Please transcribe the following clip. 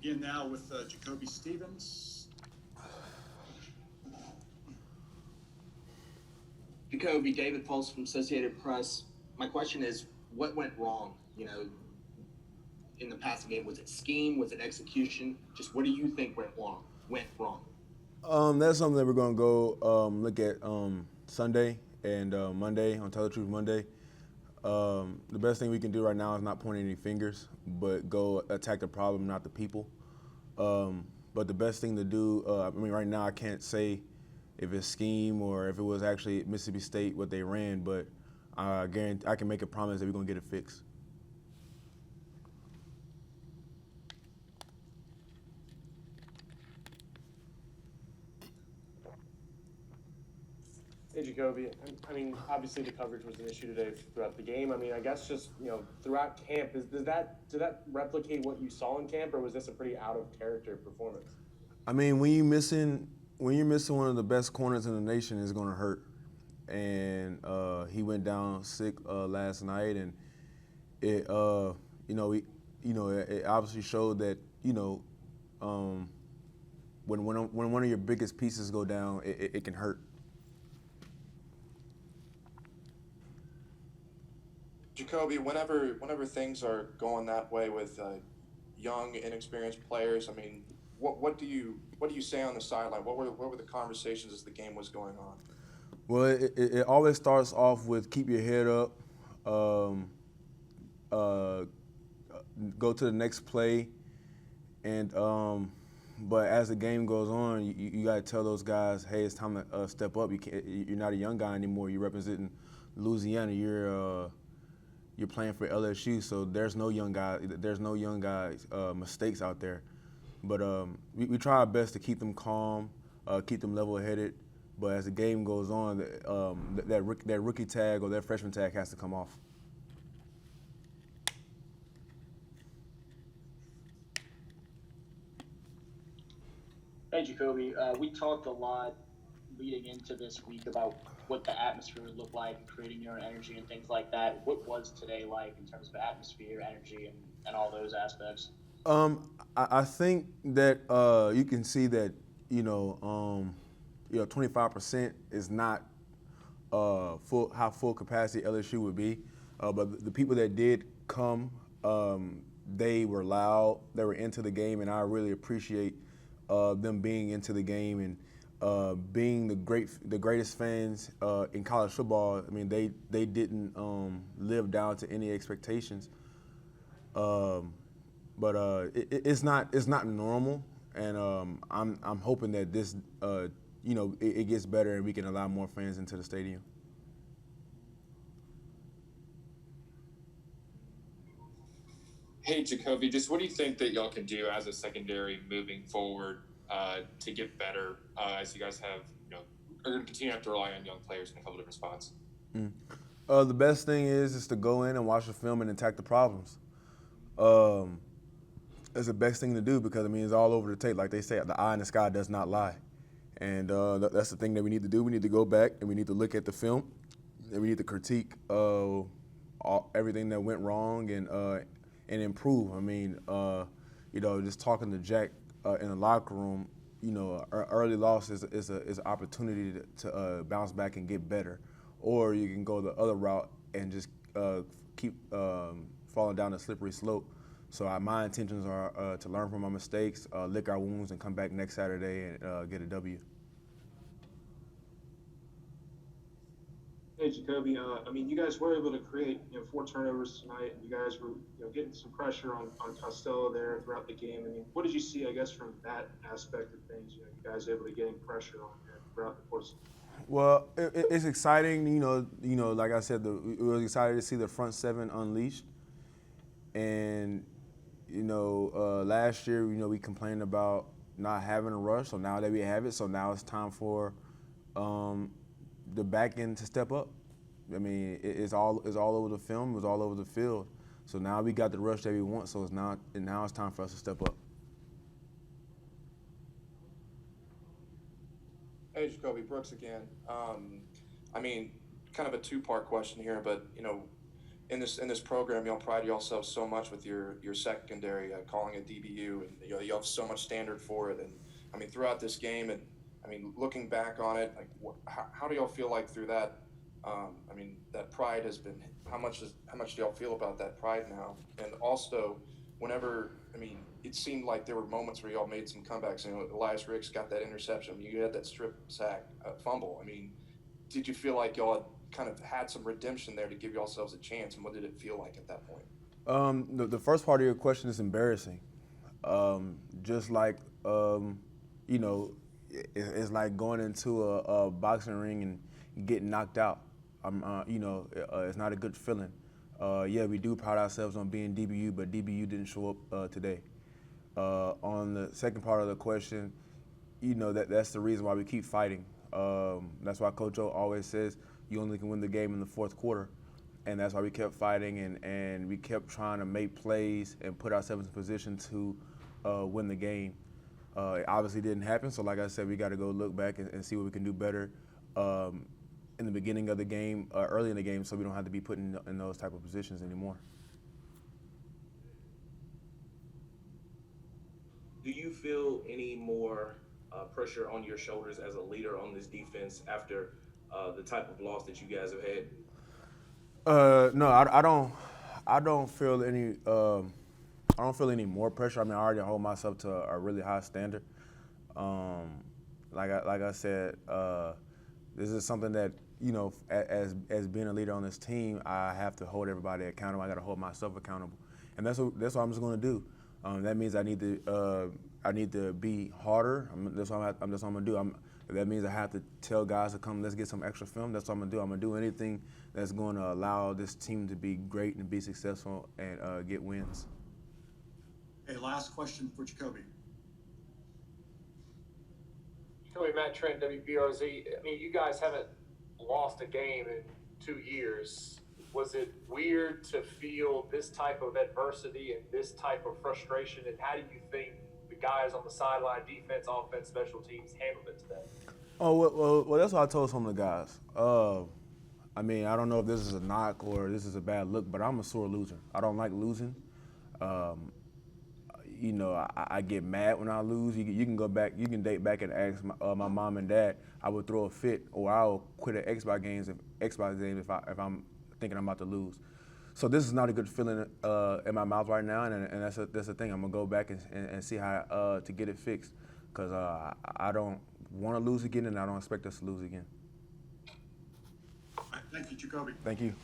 begin now with Jacoby Stevens. Jacoby, David Pulse from Associated Press. My question is, what went wrong? In the passing game, was it scheme? Was it execution? Just what do you think went wrong? That's something that we're gonna go look at Sunday and Monday on Tell the Truth Monday. The best thing we can do right now is not pointing any fingers, but go attack the problem, not the people. But the best thing to do, right now I can't say if it's scheme or if it was actually Mississippi State what they ran, but I guarantee I can make a promise that we're gonna get it fixed. Hey, Jacoby. I mean, obviously the coverage was an issue today throughout the game. I mean, I guess just throughout camp, did that replicate what you saw in camp, or was this a pretty out of character performance? I mean, when you're missing one of the best corners in the nation, it's gonna hurt. And he went down sick last night, and it it obviously showed that when one of your biggest pieces go down, it can hurt. Jacoby, whenever things are going that way with young, inexperienced players, I mean, what do you say on the sideline? What were the conversations as the game was going on? Well, it always starts off with keep your head up, go to the next play, and but as the game goes on, you got to tell those guys, hey, it's time to step up. You're not a young guy anymore. You're representing Louisiana. You're playing for LSU, so there's no young guys mistakes out there. But we try our best to keep them calm, keep them level-headed. But as the game goes on, that rookie tag or that freshman tag has to come off. Hey, Jacoby. We talked a lot leading into this week about what the atmosphere would look like and creating your own energy and things like that. What was today like in terms of atmosphere, energy, and all those aspects? I think that you can see that 25% is not full capacity LSU would be, but the people that did come, they were loud, they were into the game, and I really appreciate them being into the game and being the greatest fans in college football. I mean, they didn't live down to any expectations. But it's not normal, and I'm hoping that this it gets better and we can allow more fans into the stadium. Hey, Jacoby, just what do you think that y'all can do as a secondary moving forward to get better as you guys have, are going to continue to have to rely on young players in a couple different spots? The best thing is to go in and watch the film and attack the problems. It's the best thing to do because, I mean, it's all over the tape. Like they say, the eye in the sky does not lie. And that's the thing that we need to do. We need to go back and we need to look at the film and we need to critique everything that went wrong and improve. I mean, just talking to Jack in the locker room, early loss is an opportunity to bounce back and get better. Or you can go the other route and just keep falling down the slippery slope. So my intentions are to learn from our mistakes, lick our wounds, and come back next Saturday and get a W. Hey, Jacoby. I mean, you guys were able to create 4 turnovers tonight, and you guys were getting some pressure on Costello there throughout the game. I mean, what did you see, I guess, from that aspect of things? You guys able to getting pressure on him throughout the course. Well, it's exciting. Like I said, we were excited to see the front seven unleashed. And last year, we complained about not having a rush. So now that we have it, so now it's time for the back end to step up. I mean, it's all over the film. It was all over the field. So now we got the rush that we want. So now it's time for us to step up. Hey, Jacoby, Brooks again. I mean, kind of a 2-part question here, but in this program, y'all pride yourselves so much with your secondary, calling it DBU, and you have so much standard for it. And I mean, throughout this game, and I mean, looking back on it, like how do y'all feel like through that? I mean, that pride has been. How much do y'all feel about that pride now? And also, whenever I mean, it seemed like there were moments where y'all made some comebacks. You know, Elias Ricks got that interception. You had that strip sack fumble. I mean, did you feel like y'all had kind of had some redemption there to give yourselves a chance, and what did it feel like at that point? The first part of your question is embarrassing. Just like, you know, it's like going into a boxing ring and getting knocked out. You know, it's not a good feeling. Yeah, we do pride ourselves on being DBU, but DBU didn't show up today. On the second part of the question, you know, that's the reason why we keep fighting. That's why Coach O always says you only can win the game in the fourth quarter. And that's why we kept fighting and we kept trying to make plays and put ourselves in position to win the game. It obviously didn't happen, so like I said, we got to go look back and see what we can do better in the beginning of the game, early in the game, so we don't have to be put in those type of positions anymore. Do you feel any more pressure on your shoulders as a leader on this defense after the type of loss that you guys have had? No, I don't feel any. I don't feel any more pressure. I mean, I already hold myself to a really high standard. Like I said, this is something that, you know, as being a leader on this team, I have to hold everybody accountable. I got to hold myself accountable, and that's what I'm just going to do. That means I need to be harder. That's what I'm going to do. That means I have to tell guys to come, let's get some extra film. That's what I'm going to do. I'm going to do anything that's going to allow this team to be great and be successful and get wins. Okay, last question for Jacoby. Jacoby, Matt Trent, WBRZ. I mean, you guys haven't lost a game in 2 years. Was it weird to feel this type of adversity and this type of frustration? And how do you think the guys on the sideline, defense, offense, special teams, handled it today? Oh, well, that's what I told some of the guys. I mean, I don't know if this is a knock or this is a bad look, but I'm a sore loser. I don't like losing. You know, I get mad when I lose. You can go back, you can date back and ask my mom and dad. I would throw a fit, or I'll quit an Xbox game if I'm thinking I'm about to lose. So this is not a good feeling in my mouth right now, and that's the thing. I'm gonna go back and see how to get it fixed, because I don't want to lose again, and I don't expect us to lose again. Thank you, Jacoby. Thank you.